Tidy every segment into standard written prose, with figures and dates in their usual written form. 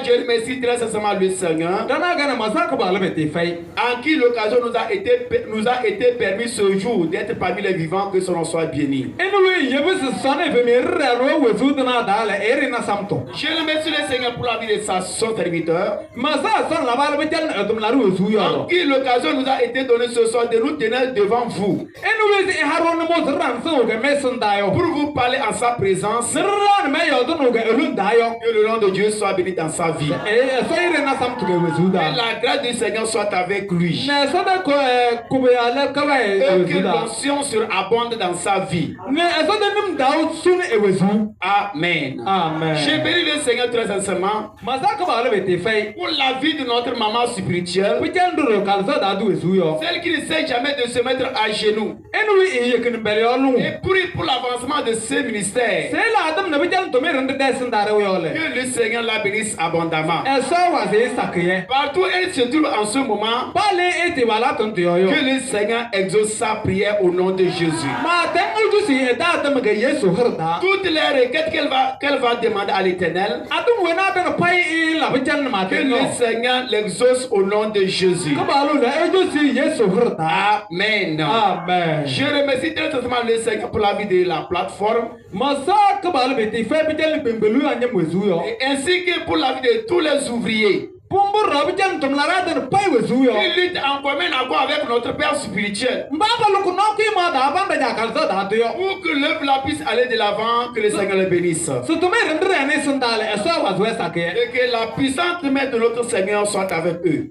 je remercie très sincèrement le Seigneur en qui l'occasion nous a été permis ce jour d'être parmi les vivants, que son nom soit béni. Je remercie le Seigneur pour la vie de son serviteur, en qui l'occasion nous a été donnée ce soir de nous tenir devant vous pour vous parler en sa présence. Que le nom de Dieu soit béni dans sa vie. Et la grâce du Seigneur soit avec lui. Et que l'onction surabonde dans sa vie. Amen. Amen. Je bénis le Seigneur très sincèrement pour la vie de notre maman spirituelle, celle qui ne sait jamais de se mettre à genoux, et pour l'avancement de ce ministère. Que le Seigneur la bénisse abondamment. Partout elle se trouve en ce moment, que le Seigneur exauce sa prière au nom de Jésus. Toutes les requêtes qu'elle va demander à l'Éternel, que le Seigneur l'exauce au nom de Jésus. Amen. Amen. Je remercie très sincèrement le Seigneur pour la vie de la plateforme, et ainsi que pour la vie de tous les ouvriers qui luttent en commun accord avec notre Père spirituel pour que l'œuvre puisse aller de l'avant. Que le Seigneur le bénisse et que la puissante main de notre Seigneur soit avec eux.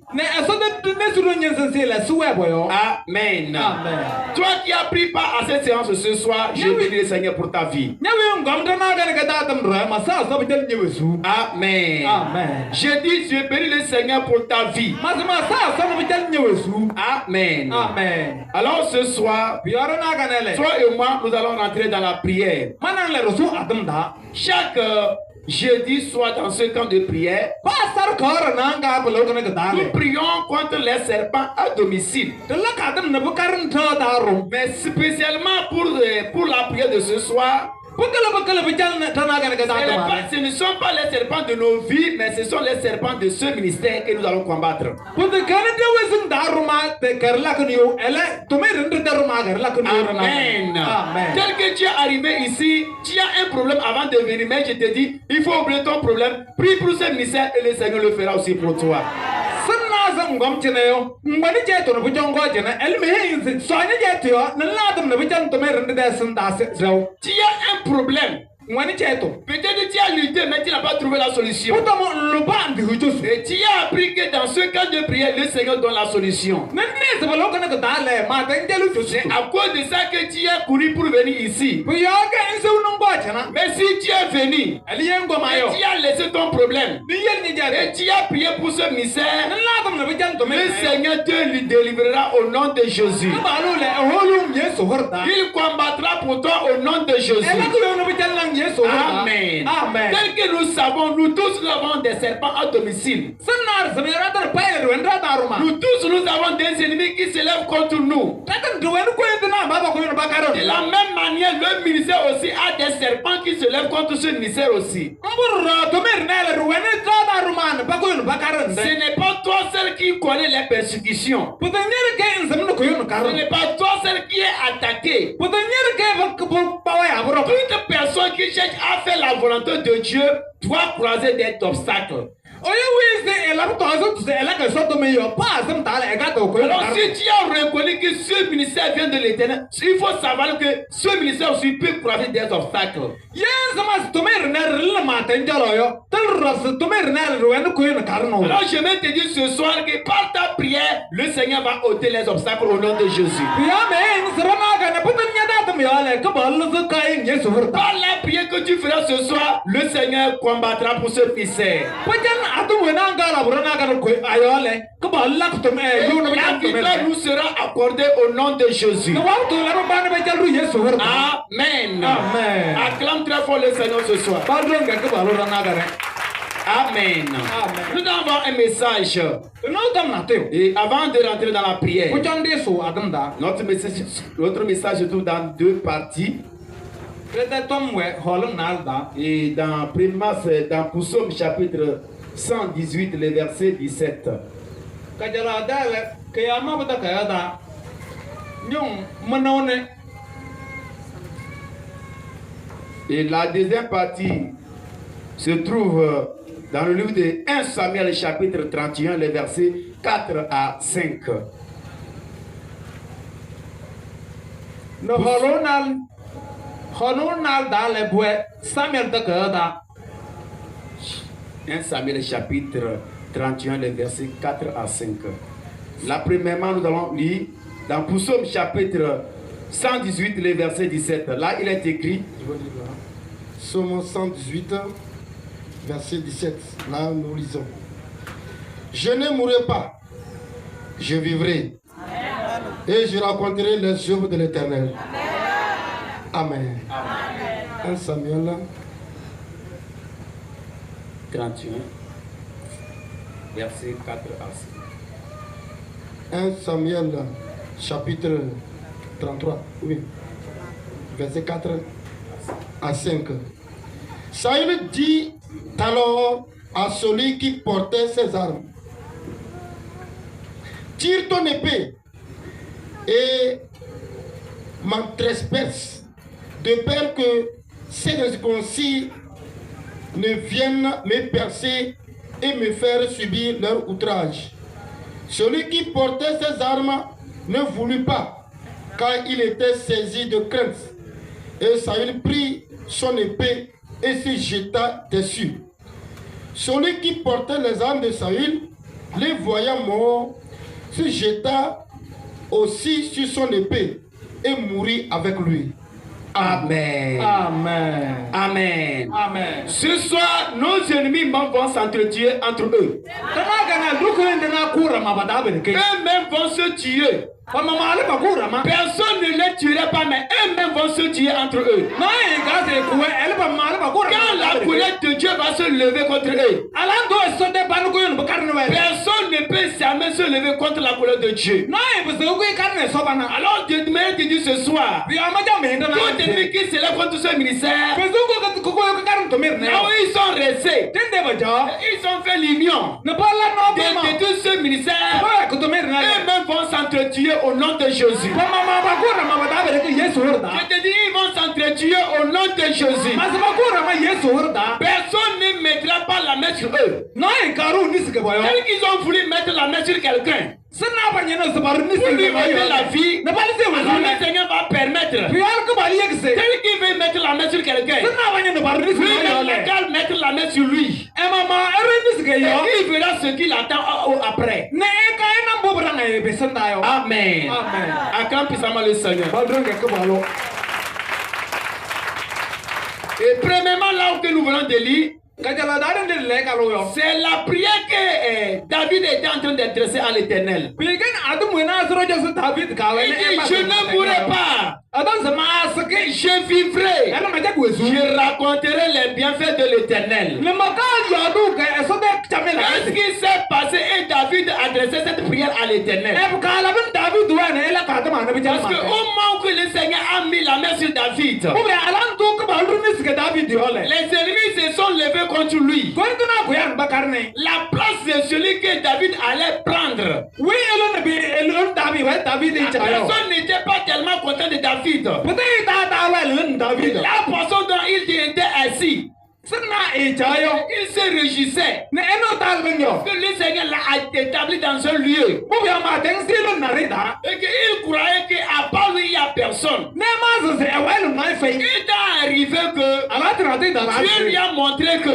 Amen. Amen. Toi qui as pris part à cette séance ce soir, je bénis le Seigneur pour ta vie. Amen. Amen. Je dis, je bénis le Seigneur pour ta vie. Amen. Amen. Alors ce soir, toi et moi, nous allons rentrer dans la prière. Chaque jeudi soir dans ce camp de prière, nous prions contre les serpents à domicile. Mais spécialement pour la prière de ce soir, ce ne sont pas les serpents de nos vies, mais ce sont les serpents de ce ministère que nous allons combattre. Amen. Amen. Tel que tu es arrivé ici, tu as un problème avant de venir, mais je te dis, il faut oublier ton problème, prie pour ce ministère et le Seigneur le fera aussi pour toi. Tu as un problème. Peut-être tu as lutté, mais tu n'as pas trouvé la solution. Et tu as appris que dans ce cas de prière, le Seigneur donne la solution. C'est à cause de ça que tu as couru pour venir ici. Mais si tu es venu, et tu as laissé ton problème, et tu as prié pour ce mystère, le Seigneur te lui délivrera au nom de Jésus. Il combattra pour toi au nom de Jésus. Amen. Amen. Tel que nous savons, nous tous nous avons des serpents à domicile. Nous tous nous avons des ennemis qui se lèvent contre nous. De la même manière, le ministère aussi a des serpents qui se lèvent contre ce ministère aussi. Ce n'est pas toi seul qui connais les persécutions. Ce n'est pas toi seul qui est attaqué. Toute personne qui cherche à faire la volonté de Dieu doit croiser des obstacles. Alors si tu as reconnu que ce ministère vient de l'Éternel, il faut savoir que ce ministère aussi peut croiser des obstacles. Alors je vais te dire ce soir que par ta prière, le Seigneur va ôter les obstacles au nom de Jésus. Par la prière que tu feras ce soir, le Seigneur combattra pour ce ministère. La victoire nous sera accordée au nom de Jésus. Amen. Amen. Acclame très fort le Seigneur ce soir. Amen. Nous avons un message. Et avant de rentrer dans la prière, notre message se trouve dans deux parties. Et dans Psaume chapitre 118, le verset 17. Et la deuxième partie se trouve dans le livre de 1 Samuel chapitre 31, les versets 4 à 5. 1 Samuel chapitre 31, les versets 4 à 5. Là, premièrement, nous allons lire dans Psaume chapitre 118, les versets 17. Là, il est écrit. Psaume 118, verset 17. Là, nous lisons. Je ne mourrai pas, je vivrai. Amen. Et je raconterai les œuvres de l'Éternel. Amen. Amen. 1 Samuel 31, verset 4 à 5. 1 Samuel chapitre 33, oui, verset 4 à 5. Saül dit alors à celui qui portait ses armes, tire ton épée et m'en transperce, de peur que ces incirconcis ne viennent me percer et me faire subir leur outrage. Celui qui portait ses armes ne voulut pas, car il était saisi de crainte. Et Saül prit son épée et se jeta dessus. Celui qui portait les armes de Saül, les voyant morts, se jeta aussi sur son épée et mourut avec lui. Amen. Amen. Amen. Amen. Ce soir, nos ennemis vont s'entretuer entre eux. Eux-mêmes vont se tuer. Personne ne les tuera pas, mais eux-mêmes vont se tuer entre eux. Quand la colère de Dieu va se lever contre eux, personne ne peut jamais se lever contre la colère de Dieu. Alors, Dieu te dit ce soir, tout ennemi qui se lève contre ce ministère, là où ils sont restés, ils ont fait l'union de tout ce ministère, eux-mêmes vont s'entretuer au nom de Jésus. Je te dis, ils vont s'entretuer au nom de Jésus. Personne ne mettra pas la main sur eux. Tel qu'ils ont voulu mettre la main sur quelqu'un, pour lui mettre la vie, alors le Seigneur va permettre. Tel qu'il veut mettre la main sur quelqu'un, lui va mettre la main sur lui. Et il verra ce qu'il attend après. Amen. Acclame puissamment le Seigneur. Et premièrement, là où nous venons de lire, c'est la prière que David était en train d'adresser à l'Éternel. Il dit, je ne mourrai pas. Je vivrai. Je raconterai les bienfaits de l'Éternel. Qu'est-ce qui s'est passé et David a adressé cette prière à l'Éternel? Parce qu'au moment où le Seigneur a mis la main sur David, les ennemis se sont levés contre lui. La place de celui que David allait prendre. Personne n'était pas tellement content de David. La façon dont il était assis, il se réjouissait que le Seigneur l'a établi dans un lieu et qu'il croyait qu'à part lui il n'y a personne. Il est arrivé que Dieu lui a montré que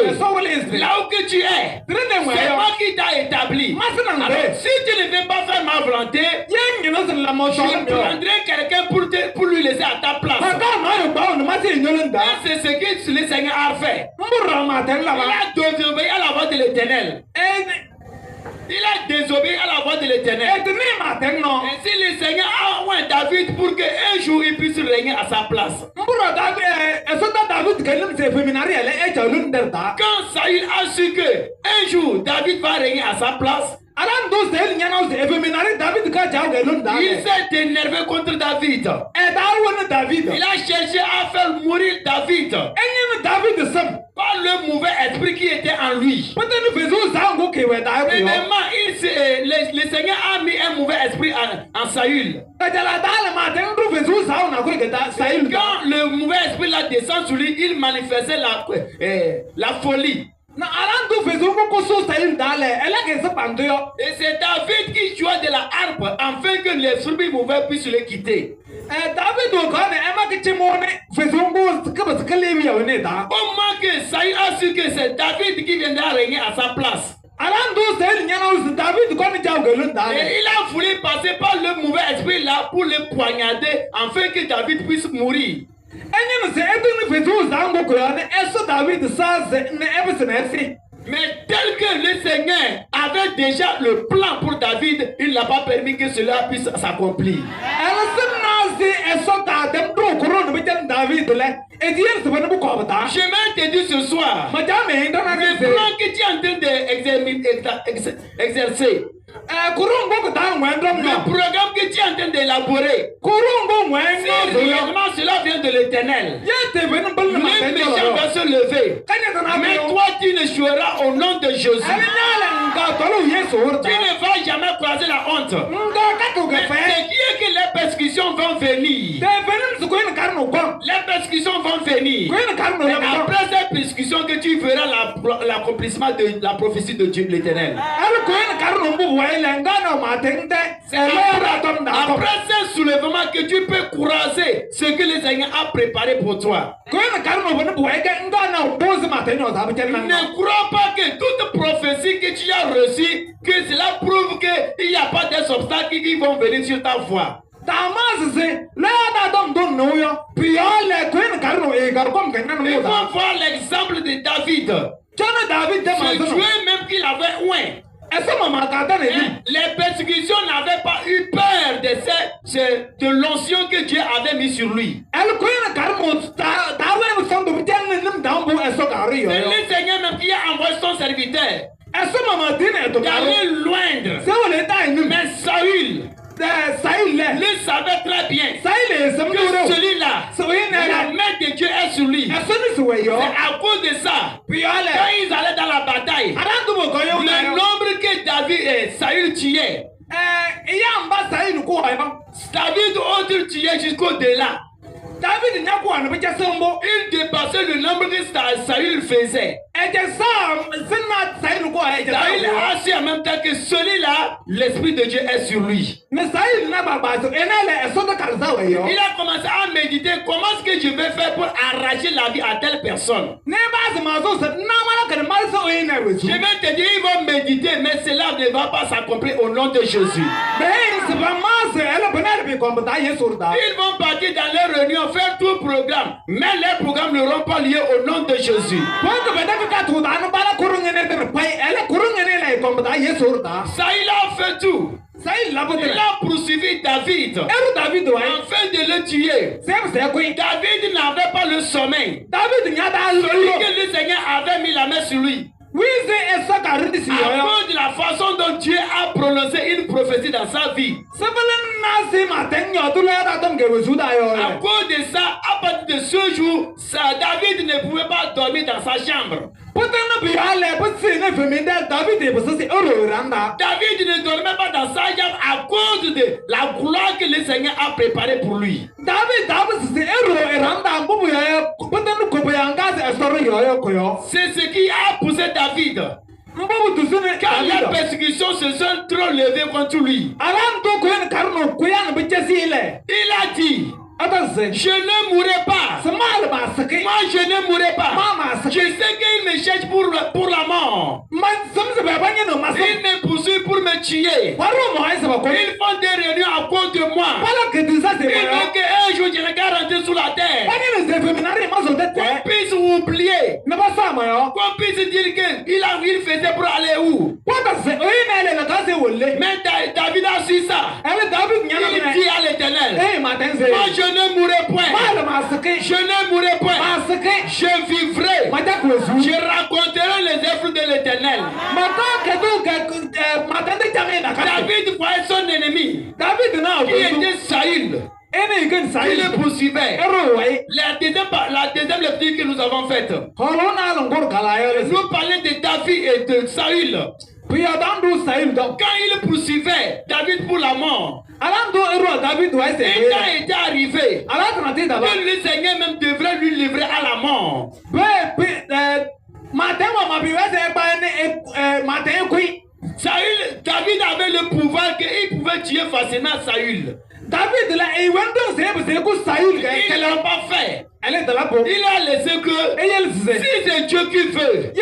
là où que tu es, c'est moi qui t'a établi. Alors si tu ne veux pas faire ma volonté, je prendrai quelqu'un pour lui laisser à ta place. C'est ce que le Seigneur a fait. Il a désobéi à la voix de l'Éternel. Il a désobéi à la voix de l'Éternel. Et si le Seigneur a envoyé David pour qu'un jour il puisse régner à sa place. Quand Saül a su qu'un jour David va régner à sa place, Il s'est énervé contre David. Il a cherché à faire mourir David par le mauvais esprit qui était en lui. Premièrement, le Seigneur a mis un mauvais esprit en Saül. Quand le mauvais esprit là descend sur lui, il manifestait la folie. Et c'est David qui jouait de la harpe afin que les souris mauvais puissent le quitter. Comment que Saül a su que c'est David qui viendra régner à sa place? Et il a voulu passer par le mauvais esprit là pour le poignarder afin que David puisse mourir. Mais tel que le Seigneur avait déjà le plan pour David, il n'a pas permis que cela puisse s'accomplir. Je vais te dire ce soir, le plan que tu es en train d'exercer, le programme que tu es en train d'élaborer, si réellement cela vient de l'Éternel, les méchants vont se lever. Mais toi, tu ne joueras au nom de Jésus. Tu ne vas jamais croiser la honte. Mais c'est qui est que les persécutions vont venir. Les persécutions vont venir. Mais après ces persécutions que tu verras l'accomplissement de la prophétie de Dieu l'Éternel. Après ce soulèvement que tu peux croiser ce que le Seigneur a préparé pour toi. Ne crois pas que toute prophétie que tu as reçue, que cela prouve qu'il n'y a pas des obstacles qui vont venir sur ta foi. Il faut voir l'exemple de David. C'est Dieu même qu'il avait oint. Les persécutions n'avaient pas eu peur de l'onction que Dieu avait mis sur lui. C'est le Seigneur même qui a envoyé son serviteur d'aller loindre. Mais Saül le savait très bien que celui-là, la main de Dieu est sur lui. C'est à cause de ça, quand ils allaient dans la bataille, le nombre que Saül tuait, David autre tuait jusqu'au-delà. Il dépassait le nombre que Saül faisait. Saül a su en même temps que celui-là, l'Esprit de Dieu est sur lui. Il a commencé à méditer comment est-ce que je vais faire pour arracher la vie à telle personne. Je vais te dire, ils vont méditer, mais cela ne va pas s'accomplir au nom de Jésus. Ils vont partir dans leur réunion, faire tout programme, mais leurs programmes n'auront pas lieu au nom de Jésus. Ça, il a fait tout. Il a poursuivi David afin de le tuer. David n'avait pas le sommeil. Celui que le Seigneur avait mis la main sur lui. À cause de la façon dont Dieu a prononcé une prophétie dans sa vie. À cause de ça, à partir de ce jour, David ne pouvait pas dormir dans sa chambre. David ne dormait pas dans sa chambre à cause de la gloire que le Seigneur a préparée pour lui. C'est ce qui a poussé David. Quand les persécutions se sont trop levées contre lui, il a dit: je ne mourrai pas. Moi, je ne mourrai pas. Je sais qu'il me cherche pour la mort. Ils me poursuivent pour me tuer. Ils font des réunions à cause de moi. Ils veulent qu'un jour je regarde rentrer sous la terre. Qu'on puisse oublier. Qu'on puisse dire qu'il faisait pour aller où? Mais David a su ça. Il dit à l'Éternel, moi je ne mourrai point. Je ne mourrai point. Je vivrai. Je raconterai les œuvres de l'Éternel. David voyait son ennemi qui était Saül. Il le poursuivait. La deuxième lecture que nous avons faite nous parlait de David et de Saül. Quand il poursuivait David pour la mort, et quand il était arrivé, le Seigneur même devrait lui livrer à la mort. David avait le pouvoir qu'il pouvait tuer facilement Saül. Il ne l'a pas fait. Il a laissé que si c'est Dieu qui veut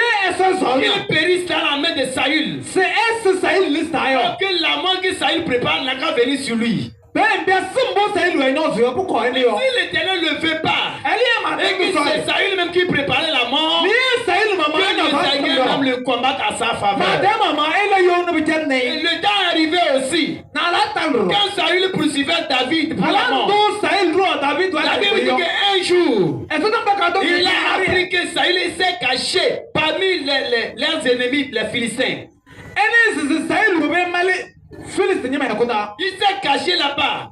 qu'il périsse dans la main de Saül, que la mort que Saül prépare n'a qu'à venir sur lui. Si l'Éternel ne le veut pas, et que c'est Saül même qui préparait la mort, que le Seigneur même le combattre à sa faveur. Et le temps est arrivé aussi. Quand Saül poursuivait David pour la mort, la Bible dit qu'un jour, il a appris que Saül s'est caché parmi leurs ennemis, les Philistins. Il s'est caché là-bas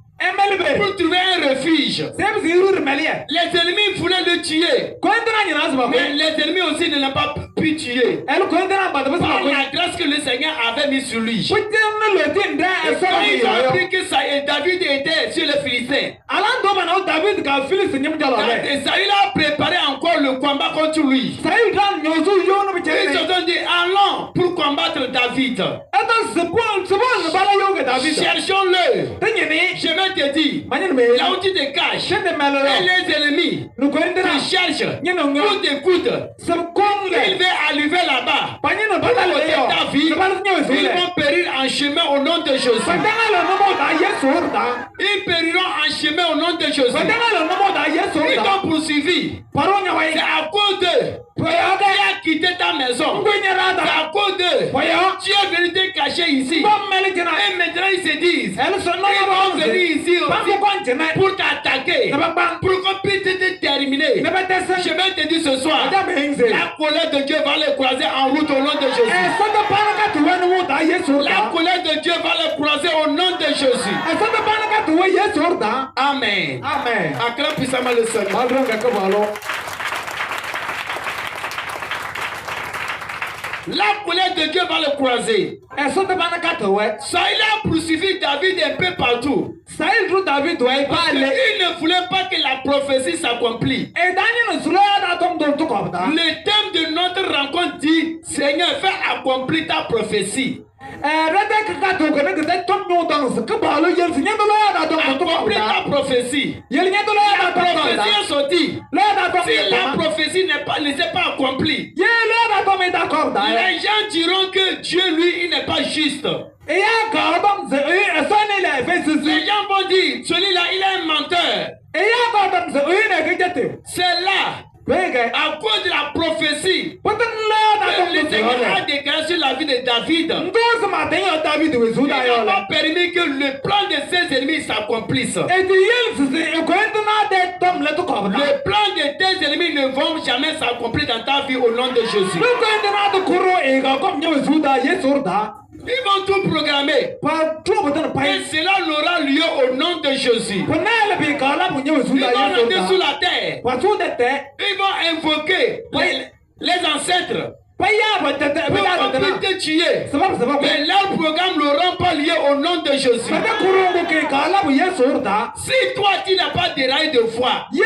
pour trouver un refuge. Les ennemis voulaient le tuer, mais les ennemis aussi ne l'ont pas pu tuer par la grâce que le Seigneur avait mis sur lui. Et quand ils ont appris que David était sur les Philistins, et Saül a préparé encore le combat contre lui. Ils se sont dit, allons pour combattre David. Cherchons-le. Je vais te dire, là où tu te caches, et les ennemis te cherchent pour t'écouter. Il va arriver là-bas pour ôter ta vie. Ils vont périr en chemin au nom de Jésus. Ils périront en chemin au nom de Jésus. Ils t'ont poursuivi. C'est à cause d'eux. Tu as quitté ta maison. C'est à cause d'eux. Tu es venu te cacher ici. Et maintenant ils se disent, ils vont venir ici aussi pour t'attaquer, pour qu'on puisse te terminer. Je vais te dire ce soir, la colère de Dieu va les croiser en route au nom de Jésus. La colère de Dieu va les croiser au nom de Jésus. Amen. Acclame puissamment le Seigneur. La colère de Dieu va le croiser. Saül a poursuivi David un peu partout. Il ne voulait pas que la prophétie s'accomplisse. Le thème de notre rencontre dit, Seigneur, fais accomplir ta prophétie. Accomplir ta prophétie. La prophétie est sortie. Si la prophétie ne s'est pas accomplie, les gens diront que Dieu, lui, il n'est pas juste. Les gens vont dire, celui-là, il est un menteur. C'est là, à cause de la prophétie, que le Seigneur a déclaré sur la vie de David. Il n'a pas permis que le plan de ses ennemis s'accomplisse. Le plan de tes ennemis ne vont jamais s'accomplir dans ta vie au nom de Jésus. Ils vont tout programmer. Et cela n'aura lieu au nom de Jésus. Ils vont monter sous la terre. Ils vont invoquer les ancêtres pour qu'on puisse te tuer. Mais leur programme n'aura pas lieu au nom de Jésus. Si toi tu n'as pas déraillé de foi, si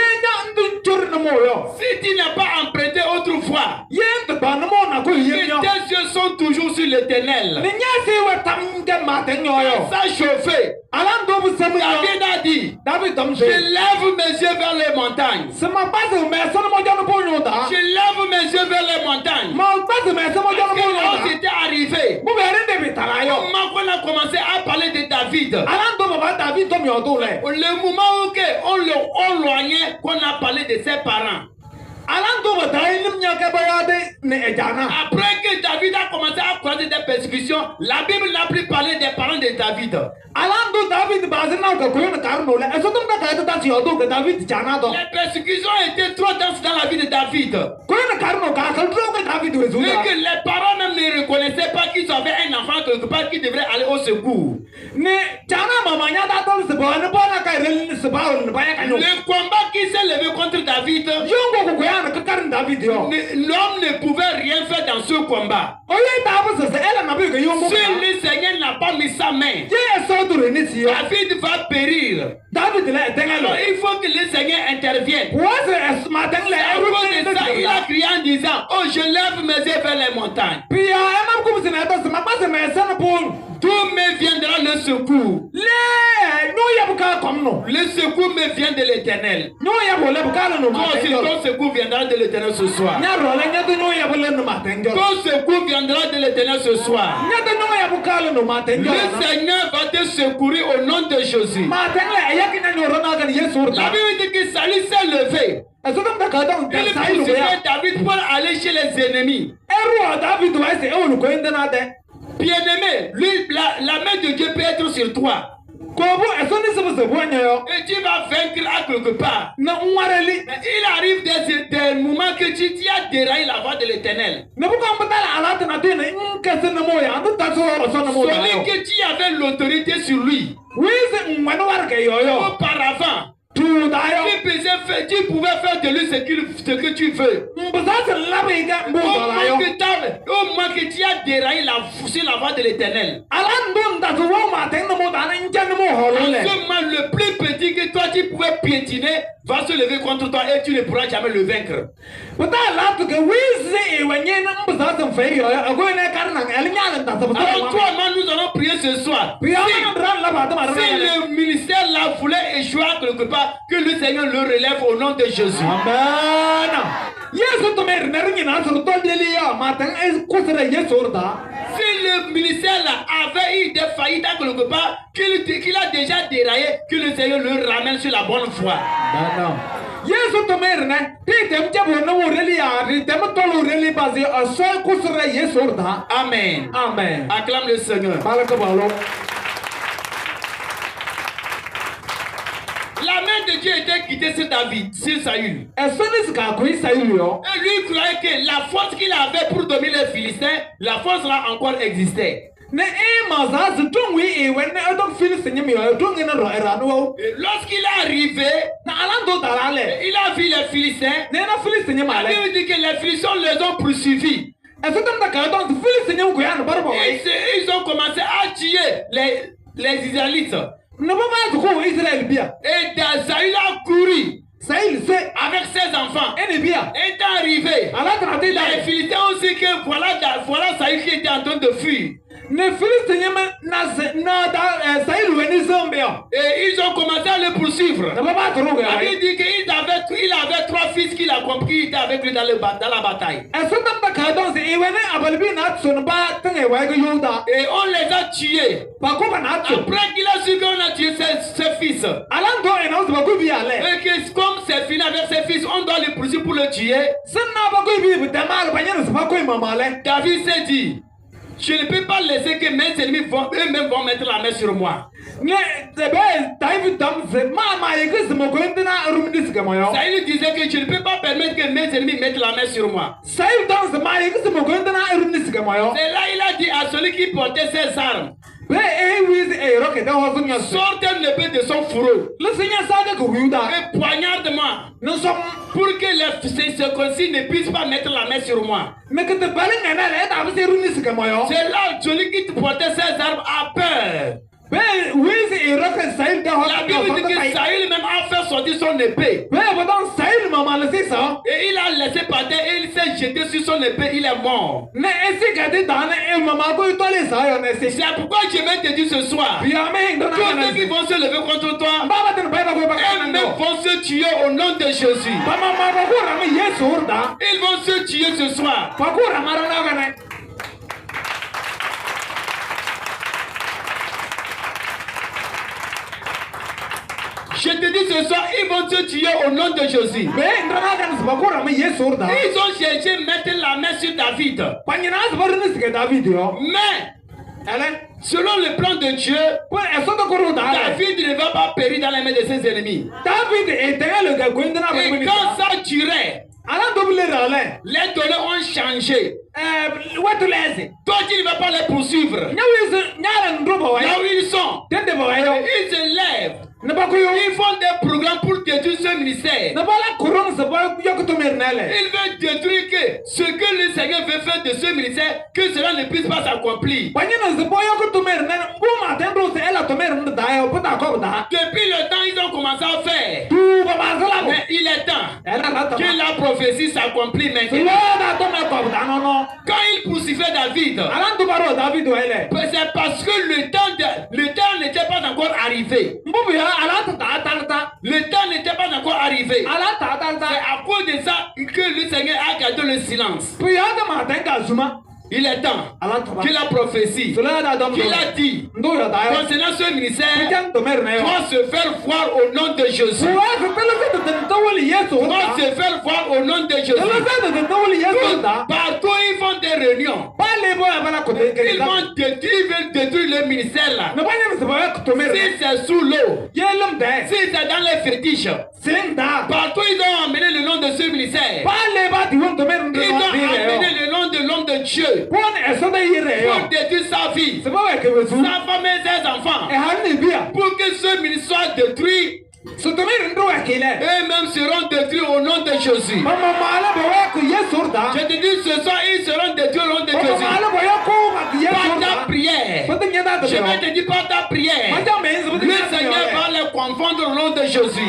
tu n'as pas emprunté autrefois, que tes yeux sont toujours sur l'Éternel, ça chauffé. David a dit, je lève mes yeux vers les montagnes. Je lève mes yeux vers les montagnes. Quand c'était arrivé, on a commencé à parler de David. Le moment où on l'éloignait, qu'on a parlé de ses parents. Après que David a commencé à croiser des persécutions, la Bible n'a plus parlé des parents de David. Les persécutions étaient trop denses dans la vie de David. Et que les parents même ne reconnaissaient pas qu'ils avaient un enfant quelque part qui devrait aller au secours. Le combat qui s'est levé contre David, l'homme ne pouvait rien faire dans ce combat. Si le Seigneur n'a pas mis sa main, David va périr. Alors il faut que le Seigneur intervienne. À cause de ça, il a crié en disant, oh, je lève mes yeux vers les montagnes. D'où me viendra le secours? Le secours me vient de l'Éternel. Toi aussi, ton secours viendra de l'Éternel ce soir. Ton secours viendra de l'Éternel ce soir. Le Seigneur va te secourir au nom de Jésus. La Bible dit que Saül s'est levé. Il poursuivait David pour aller chez les ennemis. Bien-aimé, lui, la main de Dieu peut être sur toi. Et tu vas vaincre à quelque part. Il arrive des moments que tu as déraillé la voie de l'Éternel. Celui que tu avais l'autorité sur lui. Auparavant, tu pouvais faire de lui ce que tu veux. Au moins que tu as déraillé sur la voie de l'Éternel. Le plus petit que toi tu pouvais piétiner va se lever contre toi et tu ne pourras jamais le vaincre. Alors toi, nous allons prier ce soir. Si le ministère là voulait échouer quelque part, que le Seigneur le relève au nom de Jésus. Amen. Si le ministère là avait eu des faillites à quelque part, qu'il a déjà déraillé, que le Seigneur le ramène sur la bonne voie. Amen. Amen. Acclame le Seigneur. La main de Dieu était quittée sur David, sur Saül. Et lui croyait que la force qu'il avait pour dominer les Philistins, la force là encore existait. Lorsqu'il est arrivé, il a vu les Philistins. La Bible dit que les Philistins les ont poursuivis. Ils ont commencé à tuer les Israélites. Et Saül a couru avec ses enfants. Est arrivé. Les Philistins ont dit que voilà Saül qui était en train de fuir. Et ils ont commencé à le poursuivre. Il dit qu'il avait 3 fils qu'il a compris, qui étaient avec lui dans la bataille. Et on les a tués. Après qu'il a su qu'on a tué ses fils. Et que comme c'est fini avec ses fils, on doit le poursuivre pour le tuer. David s'est dit, je ne peux pas laisser que mes ennemis eux-mêmes vont mettre la main sur moi. Saül disait que je ne peux pas permettre que mes ennemis mettent la main sur moi. C'est là il a dit à celui qui portait ses armes, sortez une épée de son fourreau et poignarde-moi pour que les circoncis ne puissent pas mettre la main sur moi. C'est là celui qui portait ses armes a peur. La Bible dit que Saül même a fait sortir son épée. Et il a laissé par terre et il s'est jeté sur son épée, il est mort. C'est pourquoi je vais te dire ce soir, tous ceux qui vont se lever contre toi, eux-mêmes vont se tuer au nom de Jésus. Ils vont se tuer ce soir. Je te dis ce soir, ils vont te tuer au nom de Jésus. Ils ont cherché à mettre la main sur David. Mais, selon le plan de Dieu, David ne va pas périr dans les mains de ses ennemis. Et quand ça durait, les données ont changé. Toi, tu ne vas pas les poursuivre. Là où ils sont, ils se lèvent. Ils font des programmes pour détruire ce ministère. Ils veulent détruire que ce que le Seigneur veut faire de ce ministère, que cela ne puisse pas s'accomplir. Depuis le temps, ils ont commencé à faire. Mais il est temps que la prophétie s'accomplit maintenant. Quand il poursuivait David, c'est parce que le temps n'était pas encore arrivé. Le temps n'était pas encore arrivé. C'est à cause de ça que le Seigneur a gardé le silence. Il est temps que la prophétie qu'il a dit concernant ce ministère doit se faire voir au nom de Jésus. Doit se faire voir au nom de Jésus. Partout ils font des réunions. Ils veulent détruire le ministère là. Si c'est sous l'eau, si c'est dans les fétiches, partout ils ont amené le nom de ce ministère. Ils ont amené le nom de l'homme de Dieu. Pour détruire sa vie, sa femme et ses enfants. Pour que ce ministère soit détruit. Et même seront détruits au nom de Jésus. Je te dis ce soir, ils seront détruits au nom de Jésus. Par ta prière. Je vais te dire par ta prière. Le Seigneur va les confondre au nom de Jésus.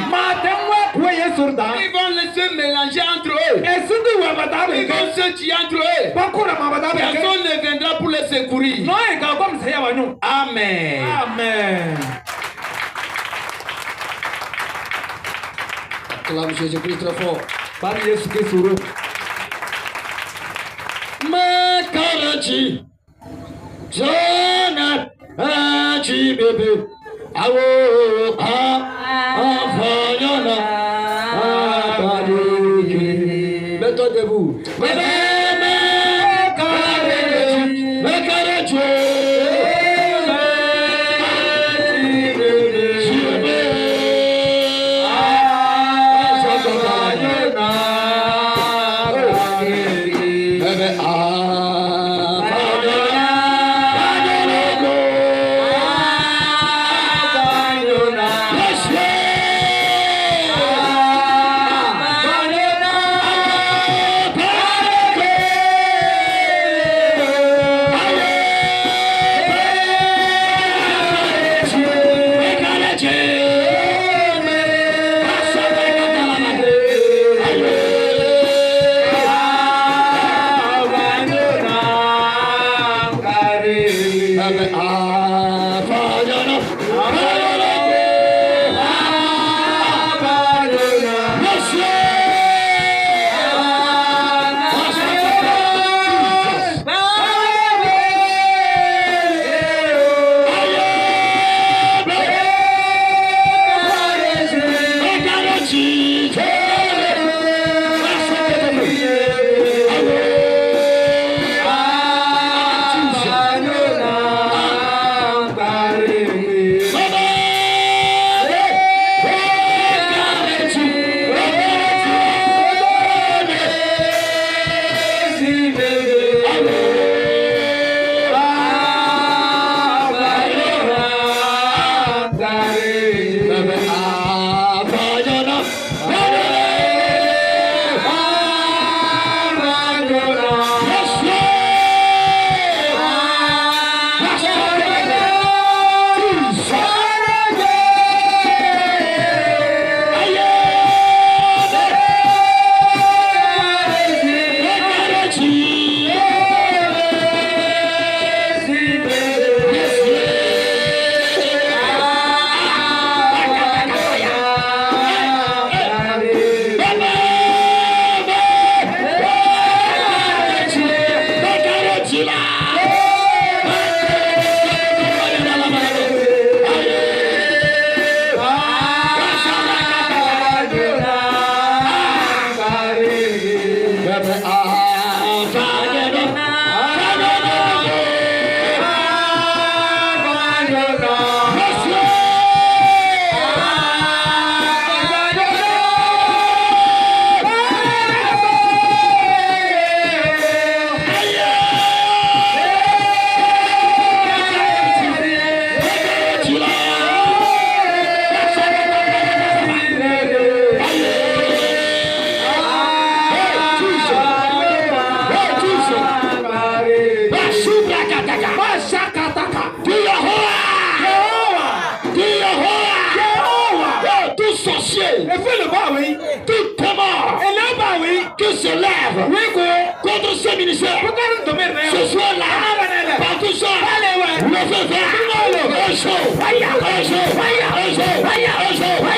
Ils vont se mélanger entre eux. Ils vont se tuer entre eux. Personne ne viendra pour les secourir. Amen. Amen. Acclame Jésus-Christ très fort. Makarachi, Jana, Achi bébé, Awo, Afanyana, mets-toi debout. lève contre ce ministère, ce soir-là, partout ça, le feu vert, un jour, un jour, un jour, un jour, un jour,